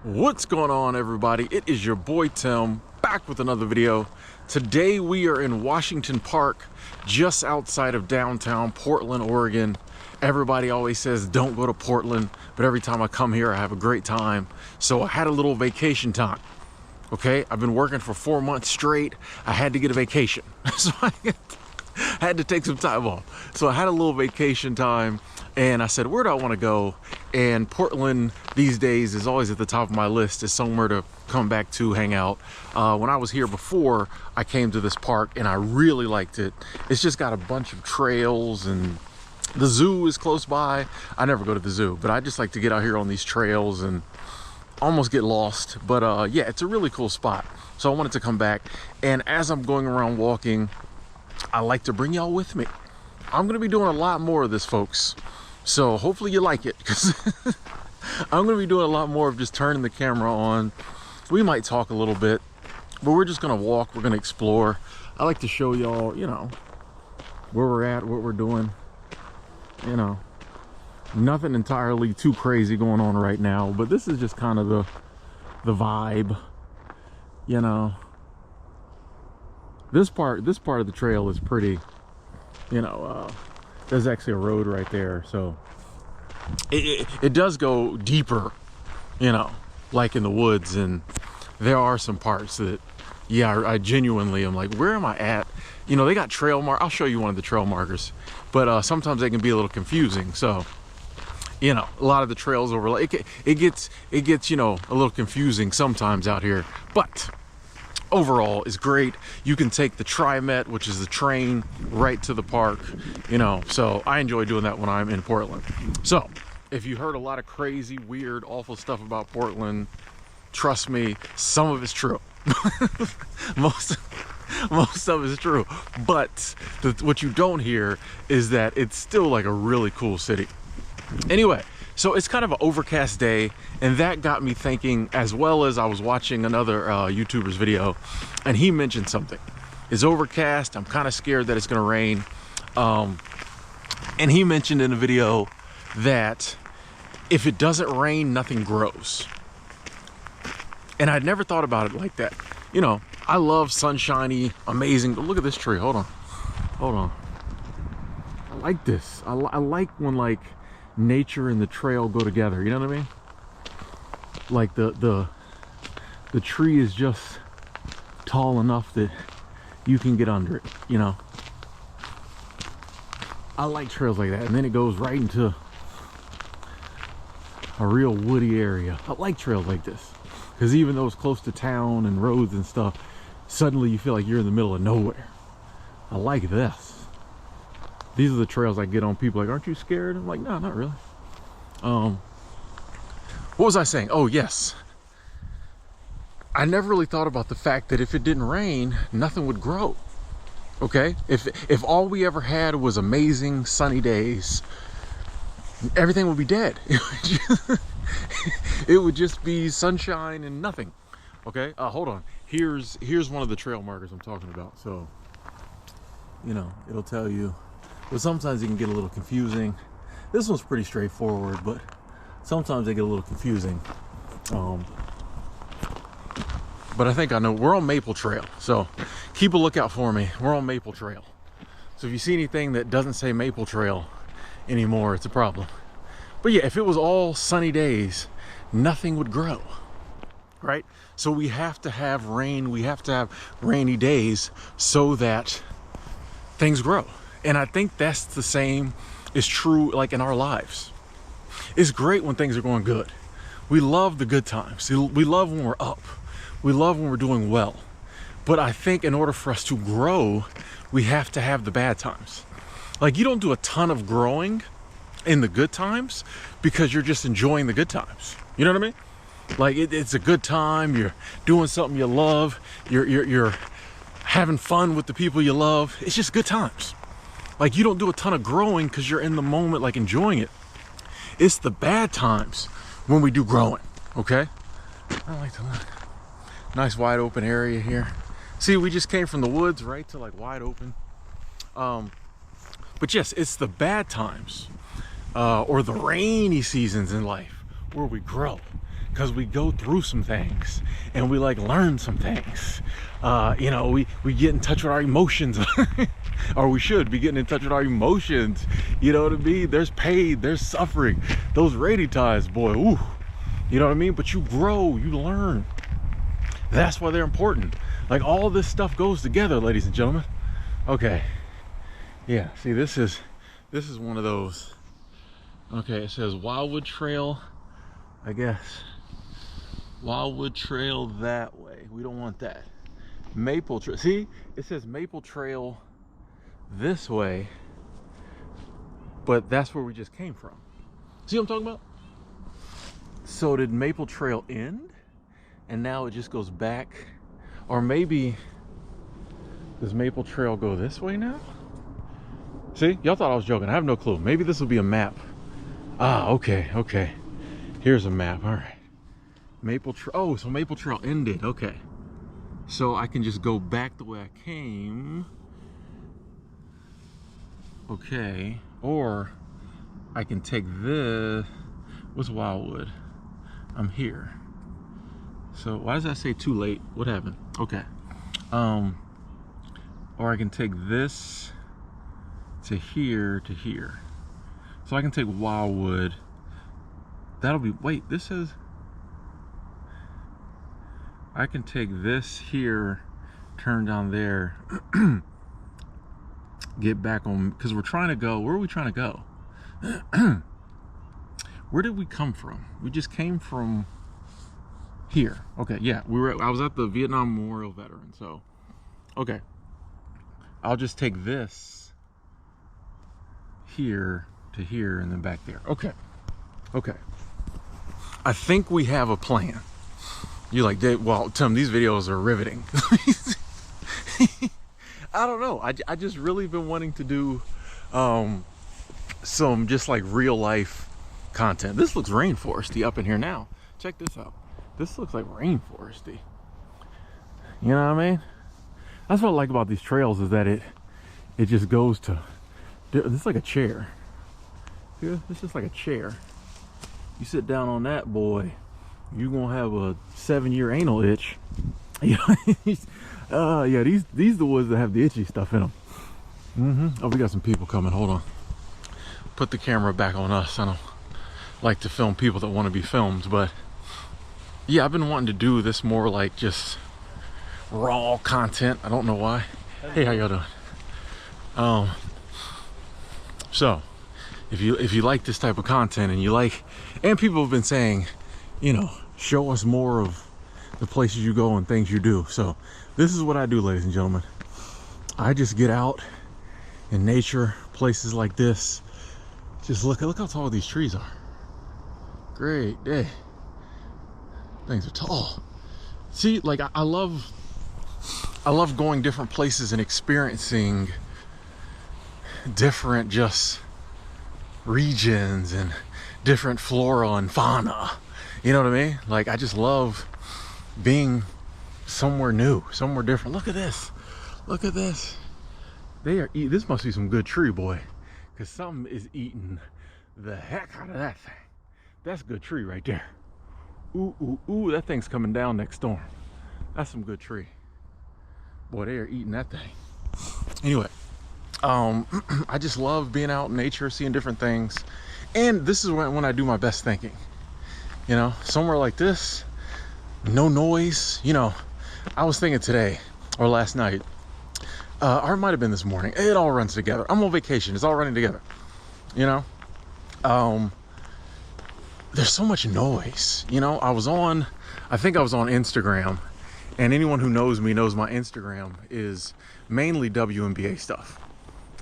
What's going on, everybody? It is your boy Tim, back with another video. Today we are in Washington Park, just outside of downtown Portland, Oregon. Everybody always says don't go to Portland, but every time I come here I have a great time. So I had a little vacation time. Okay, I've been working for 4 months straight. I had to get a vacation. So I had to take some time off. So I had a little vacation time and I said, where do I want to go? And Portland these days is always at the top of my list as somewhere to come back to hang out. When I was here before, I came to this park and I really liked it. It's just got a bunch of trails and the zoo is close by. I never go to the zoo, but I just like to get out here on these trails and almost get lost. But yeah, it's a really cool spot. So I wanted to come back. And as I'm going around walking, I like to bring y'all with me. I'm gonna be doing a lot more of this, folks. So hopefully you like it, because I'm gonna be doing a lot more of just turning the camera on. We might talk a little bit, but we're just gonna walk, we're gonna explore. I like to show y'all, you know, where we're at, what we're doing. You know, nothing entirely too crazy going on right now, but this is just kind of the vibe, you know. This part of the trail is pretty, you know, there's actually a road right there, so it does go deeper, you know, like in the woods, and there are some parts that, yeah, I genuinely am like, where am I at? You know, they got trail mark. I'll show you one of the trail markers, but sometimes they can be a little confusing. So, you know, a lot of the trails over, it gets, you know, a little confusing sometimes out here, but overall is great. You can take the TriMet, which is the train, right to the park, you know, so I enjoy doing that when I'm in Portland. So if you heard a lot of crazy, weird, awful stuff about Portland, trust me, some of it's true. most of it's true, but what you don't hear is that it's still like a really cool city. Anyway, so it's kind of an overcast day, and that got me thinking, as well as I was watching another YouTuber's video, and he mentioned something. It's overcast, I'm kind of scared that it's gonna rain. And he mentioned in a video that if it doesn't rain, nothing grows. And I'd never thought about it like that. You know, I love sunshiny, amazing, but look at this tree, hold on. I like this, I like when like nature and the trail go together, you know what I mean? Like the tree is just tall enough that you can get under it, you know? I like trails like that, and then it goes right into a real woody area. I like trails like this, because even though it's close to town and roads and stuff, suddenly you feel like you're in the middle of nowhere. I like this. These are the trails I get on. People like, aren't you scared? I'm like, no, not really. What was I saying? Oh, yes. I never really thought about the fact that if it didn't rain, nothing would grow. Okay? If all we ever had was amazing sunny days, everything would be dead. It would just be sunshine and nothing. Okay? Hold on. Here's one of the trail markers I'm talking about. So, you know, it'll tell you. But sometimes it can get a little confusing. This one's pretty straightforward, but sometimes they get a little confusing. But I think I know. We're on Maple Trail, so keep a lookout for me. We're on Maple Trail. So if you see anything that doesn't say Maple Trail anymore, it's a problem. But yeah, if it was all sunny days, nothing would grow, right? So we have to have rain. We have to have rainy days so that things grow. And I think that's the same is true like in our lives. It's great when things are going good. We love the good times. We love when we're up. We love when we're doing well. But I think in order for us to grow, we have to have the bad times. Like, you don't do a ton of growing in the good times because you're just enjoying the good times. You know what I mean? Like, it's a good time. You're doing something you love. You're having fun with the people you love. It's just good times. Like, you don't do a ton of growing because you're in the moment, like enjoying it. It's the bad times when we do growing, okay? I like to look. Nice wide open area here. See, we just came from the woods right to like wide open. But yes, it's the bad times or the rainy seasons in life where we grow. because we go through some things and we like learn some things. You know, we get in touch with our emotions or we should be getting in touch with our emotions. You know what I mean? There's pain, there's suffering. Those rainy times, boy, ooh, you know what I mean? But you grow, you learn. That's why they're important. Like all this stuff goes together, ladies and gentlemen. Okay, yeah, see, this is one of those. Okay, it says Wildwood Trail, I guess. Wildwood Trail that way. We don't want that. Maple Trail. See, it says Maple Trail this way, but that's where we just came from. See what I'm talking about? So did Maple Trail end and now it just goes back? Or maybe does Maple Trail go this way now? See, y'all thought I was joking. I have no clue. Maybe this will be a map. Ah, okay, okay. Here's a map. All right. Maple Trail. Oh, so Maple Trail ended. Okay. So I can just go back the way I came. Okay. Or I can take this. What's Wildwood? I'm here. So why does that say too late? What happened? Okay. Or I can take this to here to here. So I can take Wildwood. That'll be, wait, this says, I can take this here, turn down there, get back on, because we're trying to go, where are we trying to go? Where did we come from? We just came from here. Okay, yeah, I was at the Vietnam Memorial Veteran, so, okay. I'll just take this here to here and then back there. Okay, okay. I think we have a plan. You're like, well, Tim, these videos are riveting. I don't know. I just really been wanting to do some just like real life content. This looks rainforesty up in here now. Check this out. This looks like rainforesty. You know what I mean? That's what I like about these trails is that it just goes to, this is like a chair. Yeah, it's just like a chair. You sit down on that, boy, you're gonna have a 7-year anal itch. Yeah, these the ones that have the itchy stuff in them. Oh, we got some people coming. Hold on. Put the camera back on us. I don't like to film people that want to be filmed, but yeah, I've been wanting to do this more like just raw content. I don't know why. Hey, how y'all doing? So if you like this type of content and you like, and people have been saying, you know, show us more of the places you go and things you do. So this is what I do, ladies and gentlemen. I just get out in nature, places like this. Just look how tall these trees are. Great day. Things are tall. See, like I love going different places and experiencing different just regions and different flora and fauna. You know what I mean? Like I just love being somewhere new, somewhere different. Look at this. Look at this. They are eating. This must be some good tree, boy, because something is eating the heck out of that thing. That's a good tree right there. Ooh, ooh, ooh, that thing's coming down next storm. That's some good tree. Boy, they are eating that thing. Anyway, I just love being out in nature, seeing different things. And this is when I do my best thinking. You know, somewhere like this, no noise. You know, I was thinking today or last night, or it might have been this morning. It all runs together. I'm on vacation. It's all running together. You know, there's so much noise. You know, I think I was on Instagram, and anyone who knows me knows my Instagram is mainly WNBA stuff.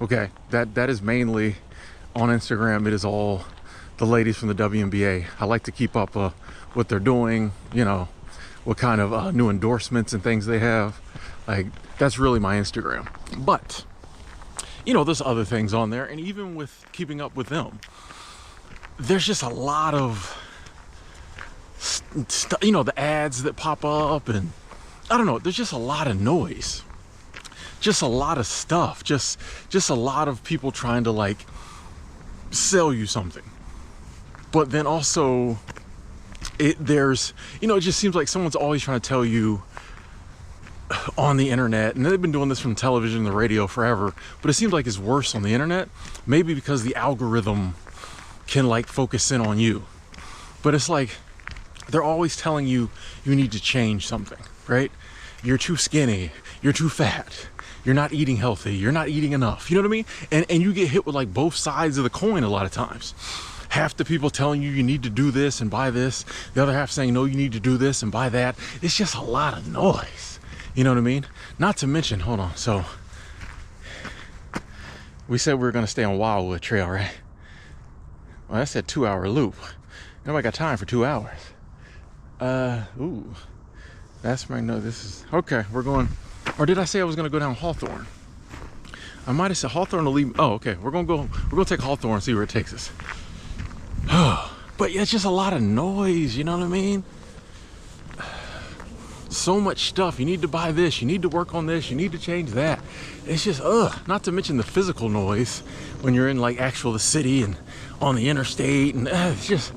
Okay, that is mainly on Instagram. It is all the ladies from the WNBA. I like to keep up what they're doing, you know, what kind of new endorsements and things they have. Like, that's really my Instagram. But, you know, there's other things on there, and even with keeping up with them, there's just a lot of, you know, the ads that pop up, and I don't know, there's just a lot of noise. Just a lot of stuff. Just a lot of people trying to, like, sell you something. But then also there's, you know, it just seems like someone's always trying to tell you on the internet, and they've been doing this from television and the radio forever, but it seems like it's worse on the internet, maybe because the algorithm can like focus in on you. But it's like they're always telling you you need to change something, right? You're too skinny, you're too fat, you're not eating healthy, you're not eating enough, you know what I mean? And you get hit with like both sides of the coin a lot of times. Half the people telling you need to do this and buy this, the other half saying no, you need to do this and buy that. It's just a lot of noise, you know what I mean? Not to mention, hold on, so we said we were gonna stay on Wildwood Trail, right? Well, that's a 2-hour loop. Nobody got time for 2 hours. Ooh, that's my, no, this is, okay, we're going, or did I say I was gonna go down Hawthorne? I might have said Hawthorne to leave, oh, okay, we're gonna take Hawthorne and see where it takes us. But yeah, it's just a lot of noise, you know what I mean? So much stuff. You need to buy this, you need to work on this, you need to change that. It's just, not to mention the physical noise when you're in like the city and on the interstate, and it's just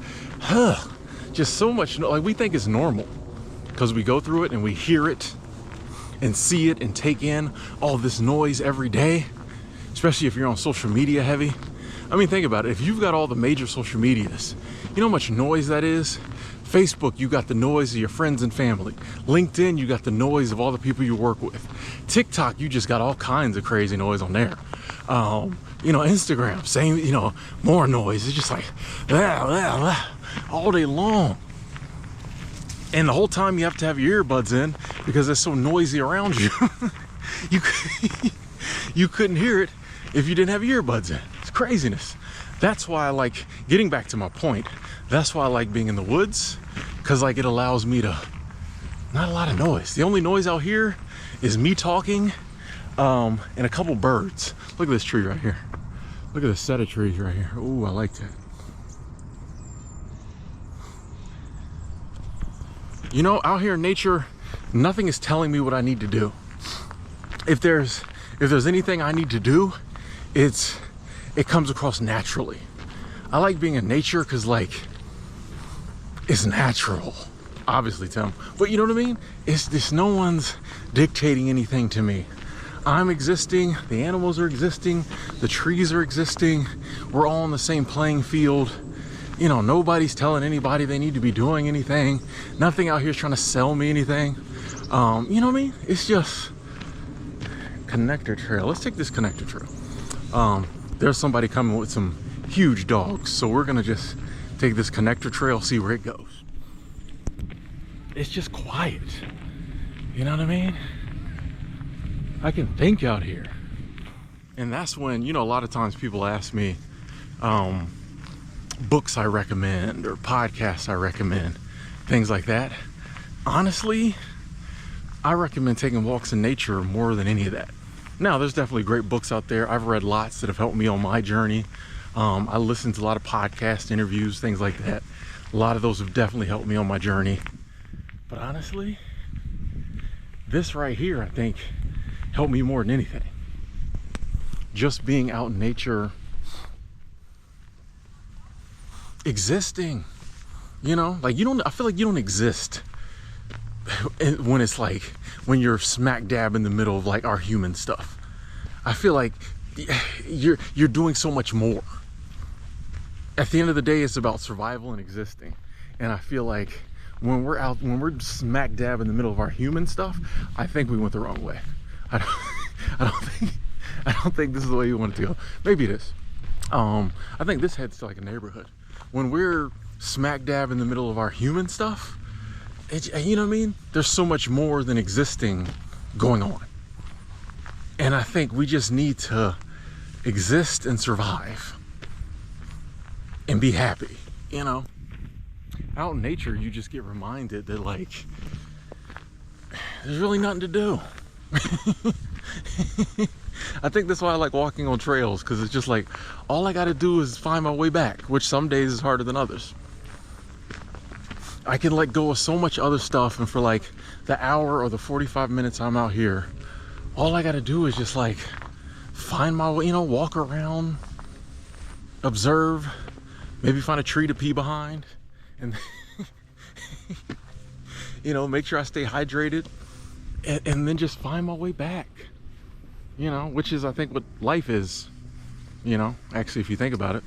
so much, like we think it's normal because we go through it and we hear it and see it and take in all this noise every day, especially if you're on social media heavy. I mean, think about it. If you've got all the major social medias, you know how much noise that is? Facebook, you got the noise of your friends and family. LinkedIn, you got the noise of all the people you work with. TikTok, you just got all kinds of crazy noise on there. You know, Instagram, same, you know, more noise. It's just like, all day long. And the whole time you have to have your earbuds in because it's so noisy around you. You couldn't hear it if you didn't have your earbuds in. It's craziness. That's why I like, getting back to my point, that's why I like being in the woods, because like it allows me to, not a lot of noise. The only noise out here is me talking and a couple birds. Look at this tree right here. Look at this set of trees right here. Ooh, I like that. You know, out here in nature, nothing is telling me what I need to do. If there's anything I need to do, it comes across naturally. I like being in nature because like it's natural, obviously, Tim, but you know what I mean? It's this, no one's dictating anything to me. I'm existing, the animals are existing, the trees are existing, we're all on the same playing field. You know, nobody's telling anybody they need to be doing anything. Nothing out here is trying to sell me anything. You know what I mean? It's just connector trail. Let's take this connector trail. There's somebody coming with some huge dogs, so we're gonna just take this connector trail, see where it goes. It's just quiet, you know what I mean? I can think out here. And that's when, you know, a lot of times people ask me books I recommend or podcasts I recommend, things like that. Honestly, I recommend taking walks in nature more than any of that. Now, there's definitely great books out there. I've read lots that have helped me on my journey. I listen to a lot of podcast interviews, things like that. A lot of those have definitely helped me on my journey. But honestly, this right here, I think, helped me more than anything. Just being out in nature, existing, you know, like I feel like you don't exist when it's like, when you're smack dab in the middle of like our human stuff. I feel like you're doing so much more. At the end of the day, it's about survival and existing. And I feel like when we're smack dab in the middle of our human stuff, I think we went the wrong way. I don't think this is the way you want it to go. Maybe it is. I think this heads to like a neighborhood. When we're smack dab in the middle of our human stuff, you know what I mean? There's so much more than existing going on. And I think we just need to exist and survive and be happy, you know? Out in nature, you just get reminded that like, there's really nothing to do. I think that's why I like walking on trails, because it's just like, all I gotta do is find my way back, which some days is harder than others. I can let go of so much other stuff, and for like the hour or the 45 minutes I'm out here, all I gotta do is just like find my way, you know, walk around, observe, maybe find a tree to pee behind, and you know, make sure I stay hydrated, and then just find my way back, you know, which is, I think, what life is, you know, actually, if you think about it.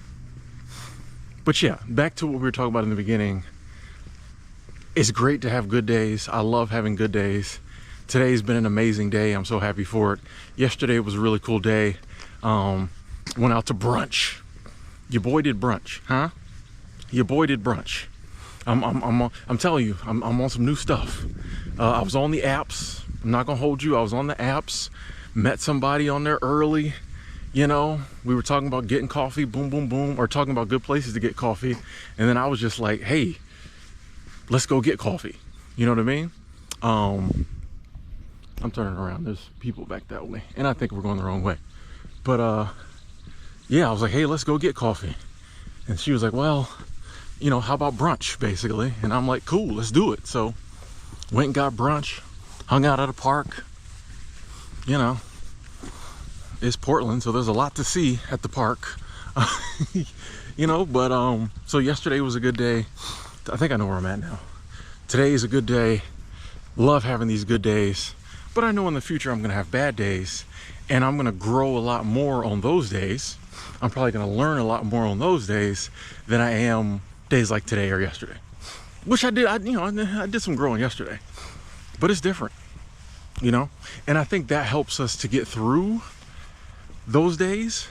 But yeah, back to what we were talking about in the beginning. It's great to have good days. I love having good days. Today's been an amazing day. I'm so happy for it. Yesterday was a really cool day. Went out to brunch. Your boy did brunch, huh? Your boy did brunch. I'm telling you, I'm on some new stuff. I was on the apps. I'm not gonna hold you. I was on the apps. Met somebody on there early. You know, we were talking about getting coffee, boom, boom, boom, or talking about good places to get coffee. And then I was just like, hey, let's go get coffee. You know what I mean? I'm turning around. There's people back that way. And I think we're going the wrong way. But yeah, I was like, hey, let's go get coffee. And she was like, well, you know, how about brunch, basically? And I'm like, cool, let's do it. So went and got brunch, hung out at a park. You know, it's Portland, so there's a lot to see at the park. You know, but so yesterday was a good day. I think I know where I'm at now. Today is a good day. Love having these good days, but I know in the future I'm gonna have bad days, and I'm gonna grow a lot more on those days. I'm probably gonna learn a lot more on those days than I am days like today or yesterday. Which I did, I did some growing yesterday, but it's different, you know? And I think that helps us to get through those days,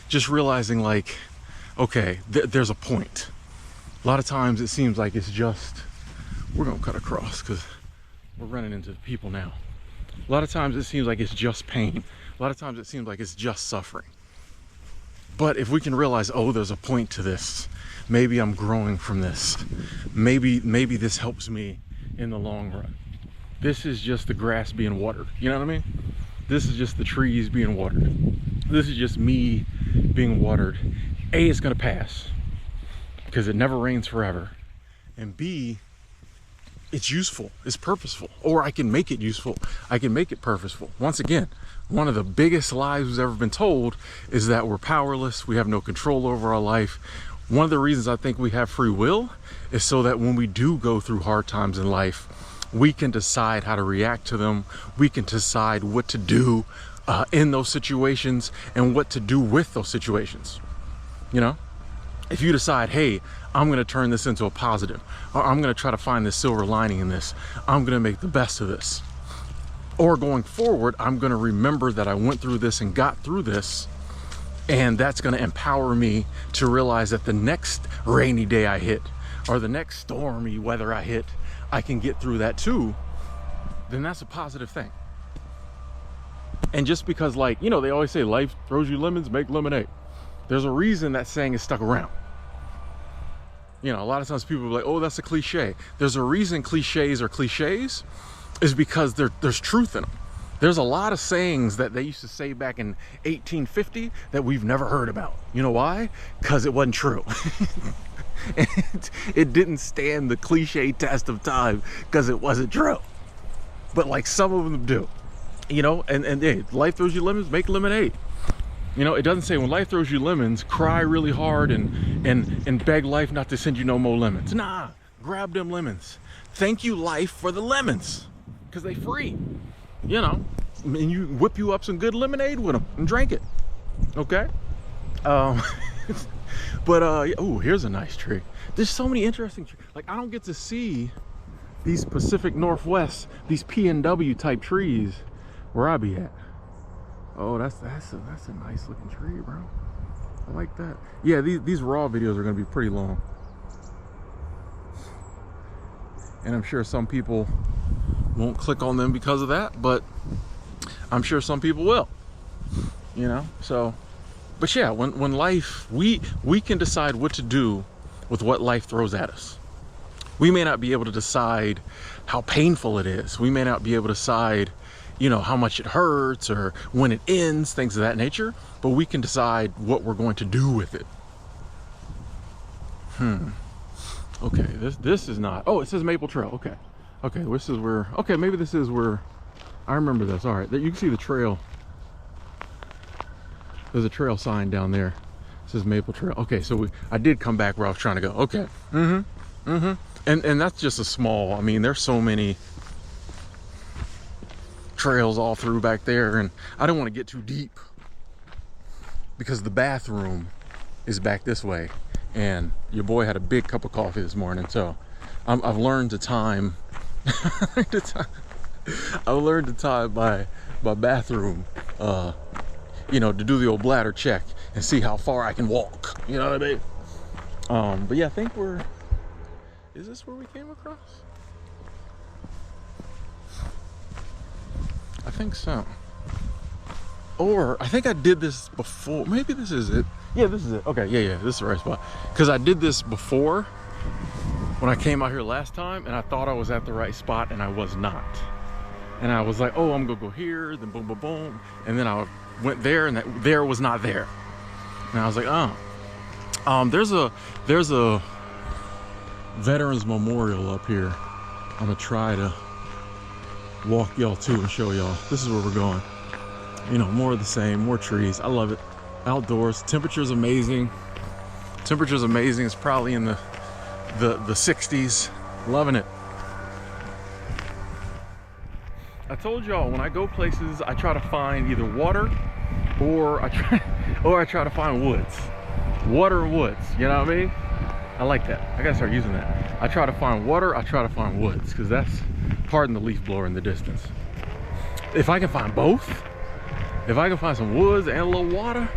just realizing like, okay, there's a point. A lot of times it seems like it's just, we're gonna cut across because we're running into people now. A lot of times it seems like it's just pain. A lot of times it seems like it's just suffering. But if we can realize, oh, there's a point to this. Maybe I'm growing from this. Maybe this helps me in the long run. This is just the grass being watered. You know what I mean? This is just the trees being watered. This is just me being watered. A, it's gonna pass because it never rains forever. And B, it's useful, it's purposeful, or I can make it useful. I can make it purposeful. Once again, one of the biggest lies we've ever been told is that we're powerless, we have no control over our life. One of the reasons I think we have free will is so that when we do go through hard times in life, we can decide how to react to them. We can decide what to do in those situations and what to do with those situations. You know, if you decide, hey, I'm gonna turn this into a positive, or I'm gonna try to find the silver lining in this, I'm gonna make the best of this. Or going forward, I'm gonna remember that I went through this and got through this, and that's gonna empower me to realize that the next rainy day I hit, or the next stormy weather I hit, I can get through that too. Then that's a positive thing. And just because, like, you know, they always say life throws you lemons, make lemonade. There's a reason that saying is stuck around. You know, a lot of times people are like, oh, that's a cliche. There's a reason cliches are cliches, is because there's truth in them. There's a lot of sayings that they used to say back in 1850 that we've never heard about. You know why? Because it wasn't true. It didn't stand the cliche test of time because it wasn't true. But like some of them do. You know, and hey, life throws you lemons, make lemonade. You know, it doesn't say when life throws you lemons, cry really hard and beg life not to send you no more lemons. Nah, grab them lemons. Thank you, life, for the lemons, because they free. You know, and you whip you up some good lemonade with them and drink it. Okay. But oh, here's a nice tree. There's so many interesting trees. Like, I don't get to see these Pacific Northwest, these P&W type trees where I be at. Oh, that's a nice looking tree, bro. I like that. Yeah, these raw videos are gonna be pretty long. And I'm sure some people won't click on them because of that, but I'm sure some people will. You know, so, but yeah, when life, we can decide what to do with what life throws at us. We may not be able to decide how painful it is. We may not be able to decide, you know, how much it hurts or when it ends, things of that nature, but we can decide what we're going to do with it. Okay, this is not, oh, it says Maple Trail. Okay, this is where, okay, maybe this is where, I remember this. All right, you can see the trail. There's a trail sign down there. It says Maple Trail. Okay, so I did come back where I was trying to go. Okay, And that's just a small, I mean, there's so many trails all through back there, and I don't want to get too deep because the bathroom is back this way, and your boy had a big cup of coffee this morning, so I've learned to time I've learned to time my bathroom, you know, to do the old bladder check and see how far I can walk, you know what I mean? But yeah, I think is this where we came across? I think so. Or I think I did this before. Maybe this is it. Yeah, this is it. Okay, yeah, this is the right spot. Because I did this before when I came out here last time, and I thought I was at the right spot, and I was not. And I was like, oh, I'm gonna go here, then boom, boom, boom. And then I went there, and that there was not there. And I was like, oh. There's a Veterans Memorial up here. I'm gonna try to walk y'all to and show y'all. This is where we're going. You know, more of the same, more trees. I love it. Outdoors, temperature's amazing. Temperature's amazing. It's probably in the 60s. Loving it. I told y'all, when I go places, I try to find either water or I try to find woods. Water and woods, you know what I mean? I like that. I gotta start using that. I try to find water, I try to find woods, because that's, pardon the leaf blower in the distance. If I can find both, if I can find some woods and a little water,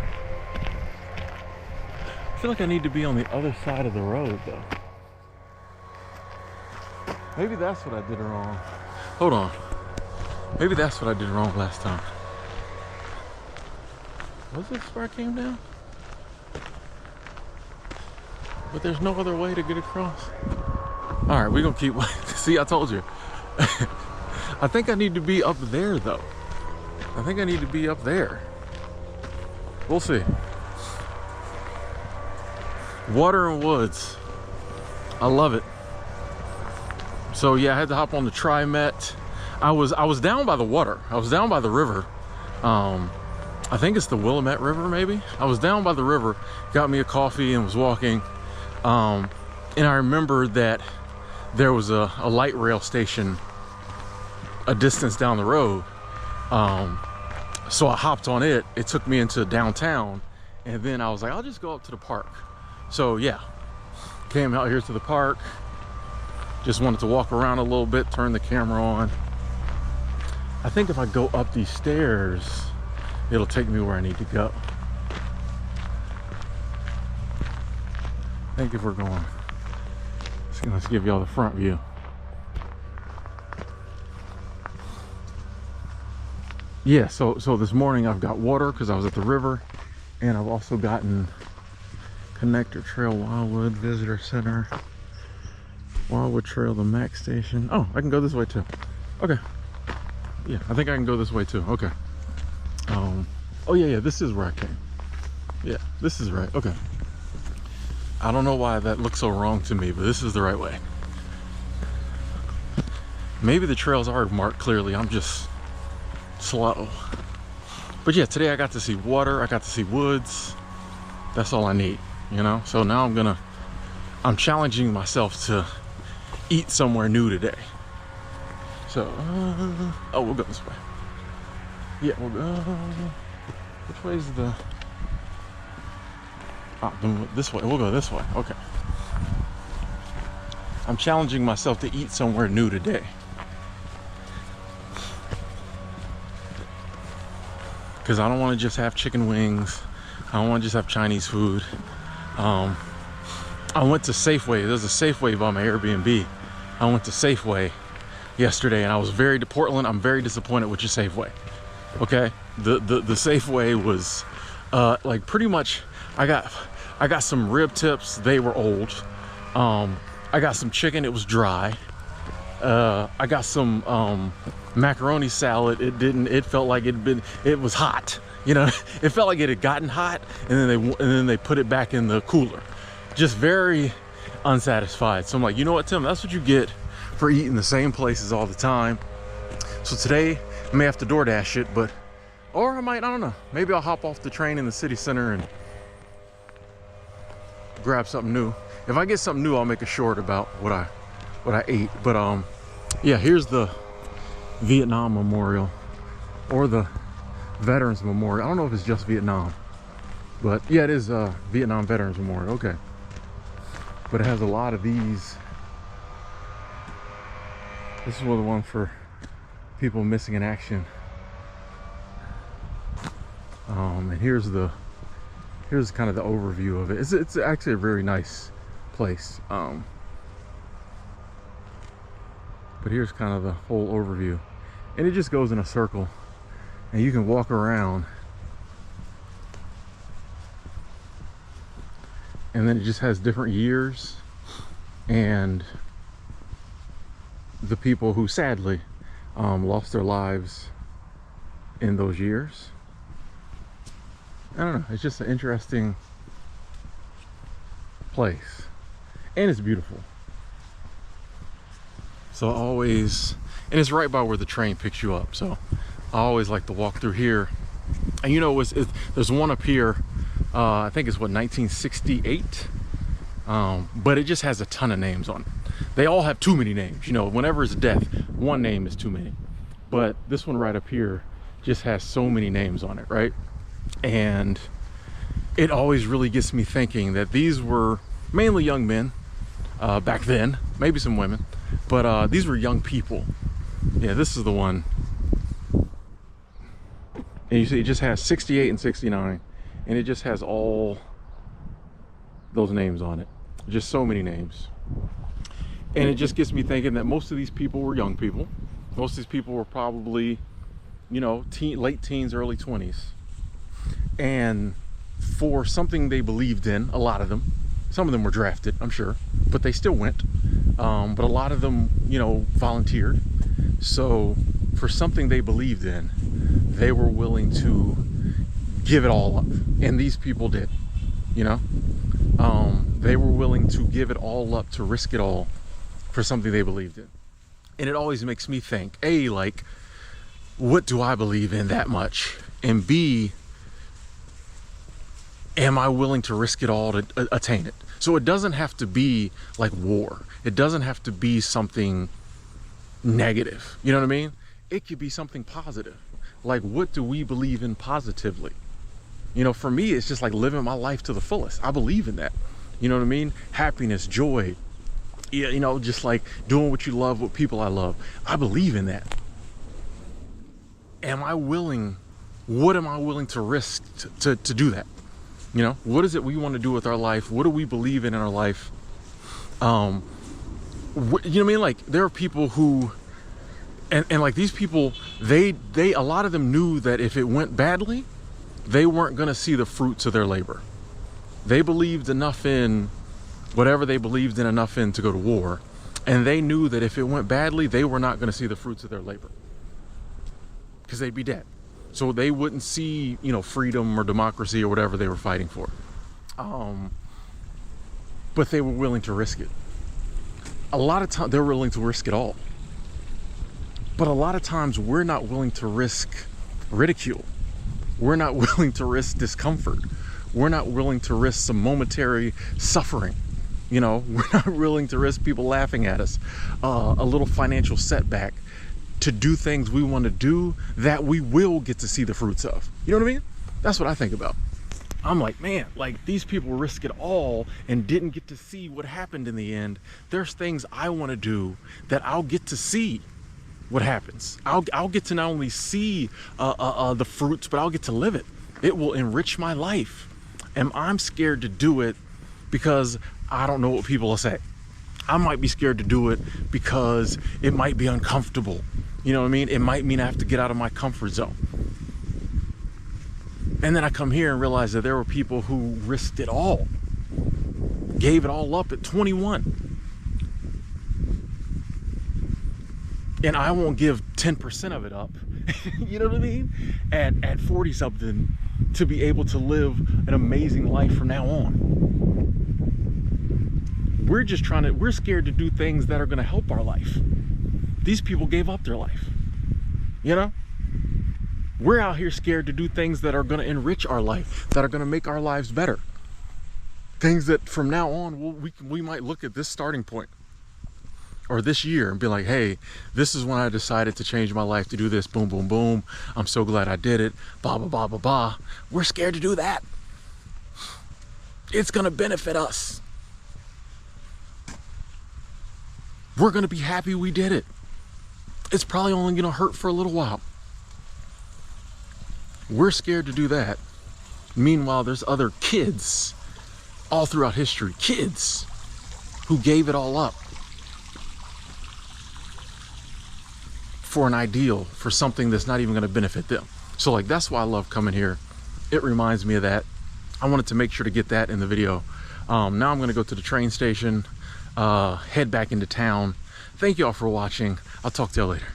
I feel like I need to be on the other side of the road though. Maybe that's what I did wrong. Hold on. Maybe that's what I did wrong last time. Was this where I came down? But there's no other way to get across. All right, we're gonna keep, see, I told you. I think I need to be up there though. I think I need to be up there. We'll see. Water and woods. I love it. So yeah, I had to hop on the TriMet. I was down by the water. I was down by the river. I think it's the Willamette River, maybe. I was down by the river, got me a coffee and was walking. And I remember that there was a light rail station a distance down the road. So I hopped on it. It took me into downtown, and then I was like, I'll just go up to the park. So yeah, came out here to the park. Just wanted to walk around a little bit, turn the camera on. I think if I go up these stairs, it'll take me where I need to go. I think if we're going, let's give y'all the front view. Yeah, so this morning I've got water because I was at the river, and I've also gotten Connector Trail, Wildwood Visitor Center, Wildwood Trail, the Mac Station. Oh, I can go this way too. Okay. Yeah, I think I can go this way too. Okay. Oh yeah, this is where I came. Yeah, this is right. Okay. I don't know why that looks so wrong to me, but this is the right way. Maybe the trails are marked clearly. I'm just slow. But yeah, today I got to see water. I got to see woods. That's all I need, you know? So now I'm challenging myself to eat somewhere new today. So, oh, we'll go this way. Yeah, we'll go. Which way is the... Oh, this way. We'll go this way. Okay. I'm challenging myself to eat somewhere new today. Because I don't want to just have chicken wings. I don't want to just have Chinese food. I went to Safeway. There's a Safeway by my Airbnb. I went to Safeway yesterday, and I was Portland, I'm very disappointed with your Safeway. Okay? The Safeway was like pretty much, I got some rib tips, they were old. I got some chicken, it was dry. I got some macaroni salad. It felt like it was hot. You know, it felt like it had gotten hot, and then they put it back in the cooler. Just very unsatisfied. So I'm like, you know what, Tim, that's what you get for eating the same places all the time. So today I may have to DoorDash it, or I might, I don't know, maybe I'll hop off the train in the city center and grab something new. If I get something new, I'll make a short about what I what I ate. But yeah, here's the Vietnam Memorial, or the Veterans Memorial. I don't know if it's just Vietnam, but yeah, it is Vietnam Veterans Memorial. Okay, but it has a lot of these. This is one of the ones for people missing in action. And here's kind of the overview of it. It's actually a very nice place. But here's kind of the whole overview, and it just goes in a circle, and you can walk around, and then it just has different years and the people who sadly lost their lives in those years. I don't know, it's just an interesting place, and it's beautiful. So I always, and it's right by where the train picks you up, so I always like to walk through here. And you know, there's one up here, I think it's what, 1968, but it just has a ton of names on it. They all have too many names. You know, whenever it's death, one name is too many. But this one right up here just has so many names on it, right? And it always really gets me thinking that these were mainly young men back then, maybe some women, but these were young people. Yeah, this is the one. And you see, it just has 68 and 69, and it just has all those names on it. Just so many names. And it just gets me thinking that most of these people were young people. Most of these people were probably, you know, late teens, early 20s. And for something they believed in, a lot of them, some of them were drafted, I'm sure, but they still went. But a lot of them, you know, volunteered. So for something they believed in, they were willing to give it all up. And these people did, you know. They were willing to give it all up, to risk it all for something they believed in. And it always makes me think, A, like, what do I believe in that much? And B, am I willing to risk it all to attain it? So it doesn't have to be like war. It doesn't have to be something negative. You know what I mean? It could be something positive. Like, what do we believe in positively? You know, for me, it's just like living my life to the fullest. I believe in that. You know what I mean? Happiness, joy, yeah, you know, just like doing what you love with people I love. I believe in that. Am I willing, what am I willing to risk to do that? You know, what is it we want to do with our life? What do we believe in our life? You know what I mean? Like, there are people who, and like these people, they a lot of them knew that if it went badly, they weren't going to see the fruits of their labor. They believed enough in whatever they believed in enough in to go to war, and they knew that if it went badly, they were not going to see the fruits of their labor because they'd be dead. So they wouldn't see, you know, freedom or democracy or whatever they were fighting for. But they were willing to risk it. A lot of times they're willing to risk it all. But a lot of times we're not willing to risk ridicule. We're not willing to risk discomfort. We're not willing to risk some momentary suffering. You know, we're not willing to risk people laughing at us, a little financial setback, to do things we want to do that we will get to see the fruits of. You know what I mean? That's what I think about. I'm like, man, like, these people risk it all and didn't get to see what happened in the end. There's things I want to do that I'll get to see what happens. I'll get to not only see the fruits, but I'll get to live it. It will enrich my life. And I'm scared to do it because I don't know what people will say. I might be scared to do it because it might be uncomfortable. You know what I mean? It might mean I have to get out of my comfort zone. And then I come here and realize that there were people who risked it all, gave it all up at 21. And I won't give 10% of it up, you know what I mean? At 40 something, to be able to live an amazing life from now on. We're scared to do things that are gonna help our life. These people gave up their life, you know? We're out here scared to do things that are gonna enrich our life, that are gonna make our lives better. Things that from now on, we might look at this starting point. or this year and be like, hey, this is when I decided to change my life to do this, boom, boom, boom. I'm so glad I did it, blah, blah, blah, blah, blah. We're scared to do that. It's gonna benefit us. We're gonna be happy we did it. It's probably only gonna hurt for a little while. We're scared to do that. Meanwhile, there's other kids all throughout history, kids who gave it all up for an ideal, for something that's not even gonna benefit them. So like, that's why I love coming here. It reminds me of that. I wanted to make sure to get that in the video. Now I'm gonna go to the train station, head back into town. Thank you all for watching. I'll talk to y'all later.